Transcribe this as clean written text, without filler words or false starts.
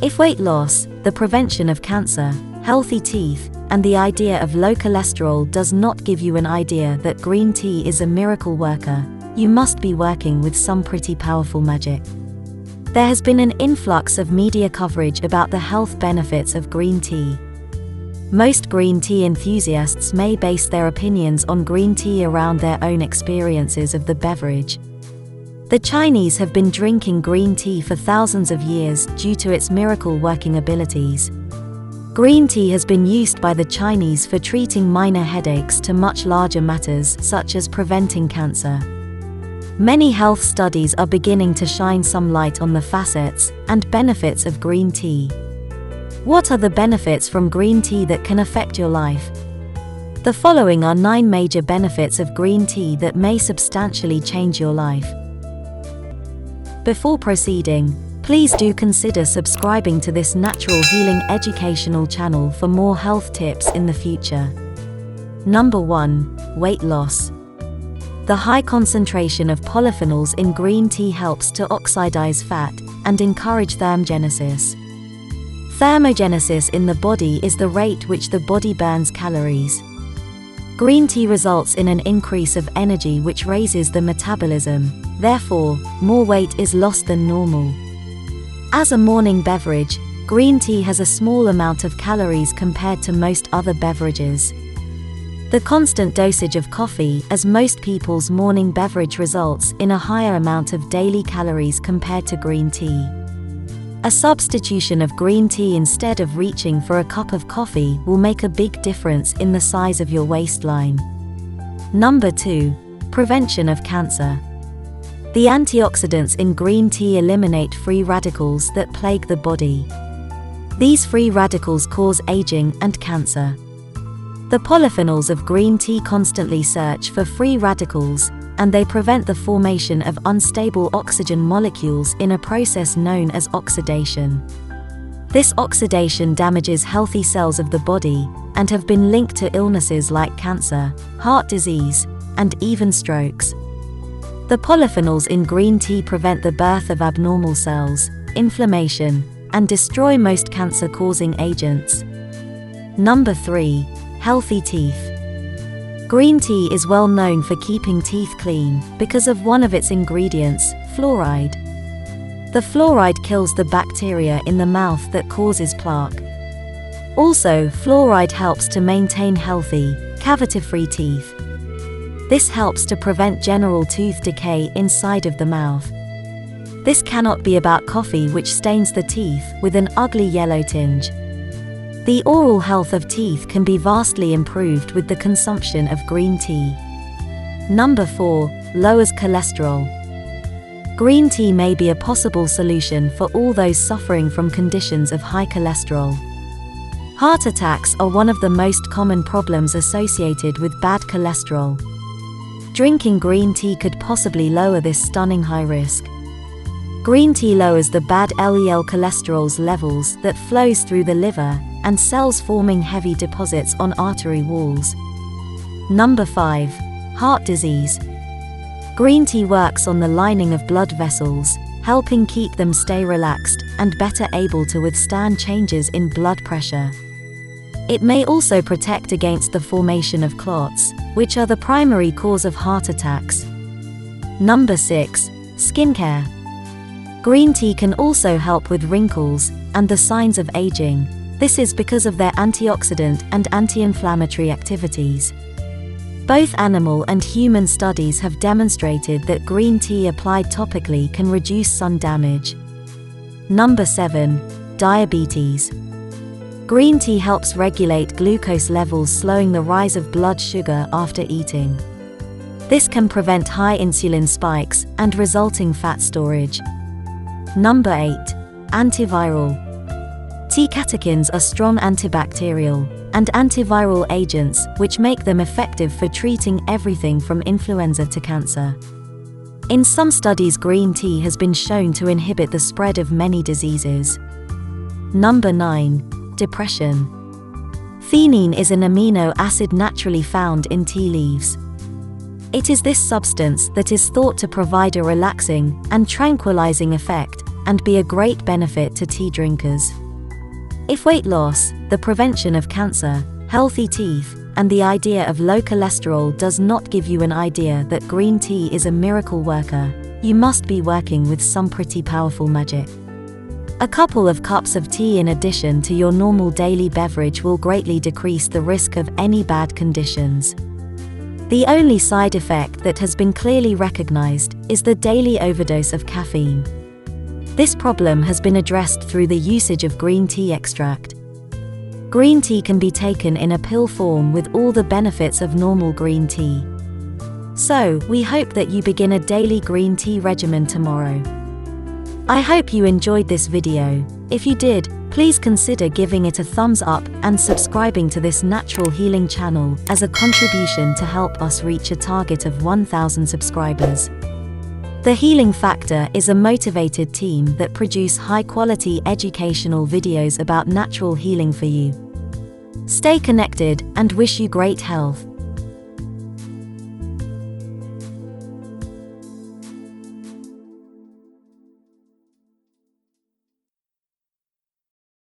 If weight loss, the prevention of cancer, healthy teeth, and the idea of low cholesterol does not give you an idea that green tea is a miracle worker, you must be working with some pretty powerful magic. There has been an influx of media coverage about the health benefits of green tea. Most green tea enthusiasts may base their opinions on green tea around their own experiences of the beverage. The Chinese have been drinking green tea for thousands of years due to its miracle working abilities. Green tea has been used by the Chinese for treating minor headaches to much larger matters such as preventing cancer. Many health studies are beginning to shine some light on the facets and benefits of green tea. What are the benefits from green tea that can affect your life? The following are 9 major benefits of green tea that may substantially change your life. Before proceeding, please do consider subscribing to this natural healing educational channel for more health tips in the future. Number 1. Weight loss. The high concentration of polyphenols in green tea helps to oxidize fat and encourage thermogenesis. Thermogenesis in the body is the rate which the body burns calories. Green tea results in an increase of energy which raises the metabolism, therefore, more weight is lost than normal. As a morning beverage, green tea has a small amount of calories compared to most other beverages. The constant dosage of coffee as most people's morning beverage results in a higher amount of daily calories compared to green tea. A substitution of green tea instead of reaching for a cup of coffee will make a big difference in the size of your waistline. Number 2. Prevention of cancer. The antioxidants in green tea eliminate free radicals that plague the body. These free radicals cause aging and cancer. The polyphenols of green tea constantly search for free radicals, and they prevent the formation of unstable oxygen molecules in a process known as oxidation. This oxidation damages healthy cells of the body, and have been linked to illnesses like cancer, heart disease, and even strokes. The polyphenols in green tea prevent the birth of abnormal cells, inflammation, and destroy most cancer-causing agents. Number 3. Healthy teeth. Green tea is well known for keeping teeth clean because of one of its ingredients, fluoride. The fluoride kills the bacteria in the mouth that causes plaque. Also, fluoride helps to maintain healthy, cavity-free teeth. This helps to prevent general tooth decay inside of the mouth. This cannot be about coffee which stains the teeth with an ugly yellow tinge. The oral health of teeth can be vastly improved with the consumption of green tea. Number 4. Lowers cholesterol. Green tea may be a possible solution for all those suffering from conditions of high cholesterol. Heart attacks are one of the most common problems associated with bad cholesterol. Drinking green tea could possibly lower this stunning high risk. Green tea lowers the bad LDL cholesterol's levels that flows through the liver and cells, forming heavy deposits on artery walls. Number 5. Heart disease. Green tea works on the lining of blood vessels, helping keep them stay relaxed and better able to withstand changes in blood pressure. It may also protect against the formation of clots, which are the primary cause of heart attacks. Number 6. Skincare. Green tea can also help with wrinkles and the signs of aging. This is because of their antioxidant and anti-inflammatory activities. Both animal and human studies have demonstrated that green tea applied topically can reduce sun damage. Number 7. Diabetes. Green tea helps regulate glucose levels, slowing the rise of blood sugar after eating. This can prevent high insulin spikes and resulting fat storage. Number 8. Antiviral. Tea catechins are strong antibacterial and antiviral agents which make them effective for treating everything from influenza to cancer. In some studies, green tea has been shown to inhibit the spread of many diseases. Number 9. Depression. Theanine is an amino acid naturally found in tea leaves. It is this substance that is thought to provide a relaxing and tranquilizing effect and be a great benefit to tea drinkers. If weight loss, the prevention of cancer, healthy teeth, and the idea of low cholesterol does not give you an idea that green tea is a miracle worker, you must be working with some pretty powerful magic. A couple of cups of tea in addition to your normal daily beverage will greatly decrease the risk of any bad conditions. The only side effect that has been clearly recognized is the daily overdose of caffeine. This problem has been addressed through the usage of green tea extract. Green tea can be taken in a pill form with all the benefits of normal green tea. So, we hope that you begin a daily green tea regimen tomorrow. I hope you enjoyed this video. If you did, please consider giving it a thumbs up and subscribing to this natural healing channel as a contribution to help us reach a target of 1,000 subscribers. The Healing Factor is a motivated team that produce high-quality educational videos about natural healing for you. Stay connected and wish you great health.